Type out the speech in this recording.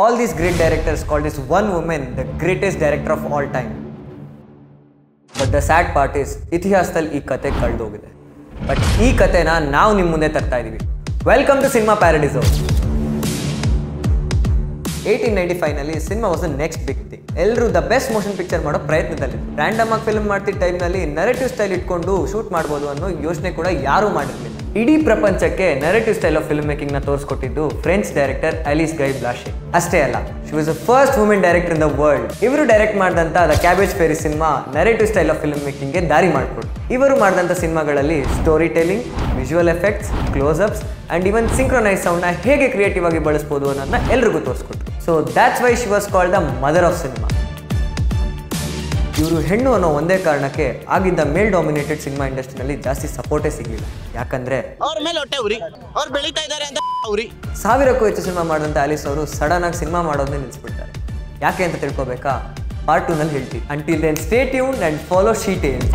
All these great directors called this one woman the greatest director of all time. But the sad part is, ಇತಿಹಾಸದಲ್ಲಿ ಈ ಕತೆ ಕಳೆದೋಗಿದೆ. But ಈ ಕತೆನ ನಾವು ನಿಮ್ಮ ಮುಂದೆ ತರ್ತಾ ಇದೀವಿ. Welcome to cinema paradise. 1895 ನಲ್ಲಿ cinema was the next big thing. ಎಲ್ಲರೂ ದ ಬೆಸ್ಟ್ ಮೋಷನ್ ಪಿಕ್ಚರ್ ಮಾಡೋ ಪ್ರಯತ್ನದಲ್ಲಿ ರ್ಯಾಂಡಮ್ ಆಗಿ ಫಿಲ್ಮ್ ಮಾಡ್ತಿದ್ದ ಟೈಮ್ನಲ್ಲಿ ನರೇಟಿವ್ ಸ್ಟೈಲ್ ಇಟ್ಕೊಂಡು ಶೂಟ್ ಮಾಡ್ಬೋದು ಅನ್ನೋ ಯೋಚನೆ ಕೂಡ ಯಾರೂ ಮಾಡಿರಲಿಲ್ಲ. ಇಡೀ ಪ್ರಪಂಚಕ್ಕೆ narrative style of film making ನ ತೋರಿಸ್ಕೊಟ್ಟಿದ್ದು French director Alice Guy Blache. ಅಷ್ಟೇ ಅಲ್ಲ, she was the first women director in the world. ಇವರು ಡೈರೆಕ್ಟ್ ಮಾಡಿದಂತ the cabbage fairy cinema narrative style of film making ಗೆ ದಾರಿ ಮಾಡಿಕೊಡು. ಇವರು ಮಾಡಿದಂಥ ಸಿನಿಮಾಗಳಲ್ಲಿ story telling, visual effects, close ups and even synchronise sound ನ ಹೇಗೆ ಕ್ರಿಯೇಟಿವ್ ಆಗಿ ಬಳಸಬಹುದು ಅನ್ನೋದನ್ನ ಎಲ್ರಿಗೂ ತೋರಿಸ್ಕೊಟ್ರು. So that's why she was called the mother of cinema. ಇವರು ಹೆಣ್ಣು ಅನ್ನೋ ಒಂದೇ ಕಾರಣಕ್ಕೆ ಆಗಿದ್ದ ಮೇಲ್ ಡಾಮಿನೇಟೆಡ್ ಸಿನಿಮಾ ಇಂಡಸ್ಟ್ರಿನಲ್ಲಿ ಜಾಸ್ತಿ ಸಪೋರ್ಟೇ ಸಿಗಲಿಲ್ಲ. ಯಾಕಂದ್ರೆ ಸಾವಿರಕ್ಕೂ ಹೆಚ್ಚು ಸಿನಿಮಾ ಮಾಡಿದಂಥ ಆಲಿಸ್ ಅವರು ಸಡನ್ ಆಗಿ ಸಿನಿಮಾ ಮಾಡೋದನ್ನೇ ನಿಲ್ಲಿಸ್ಬಿಡ್ತಾರೆ. ಯಾಕೆ ಅಂತ ತಿಳ್ಕೊಬೇಕಾ? ಪಾರ್ಟ್ 2 ನಲ್ಲಿ ಹೇಳ್ತೀವಿ. Until then stay tuned and follow She tiles.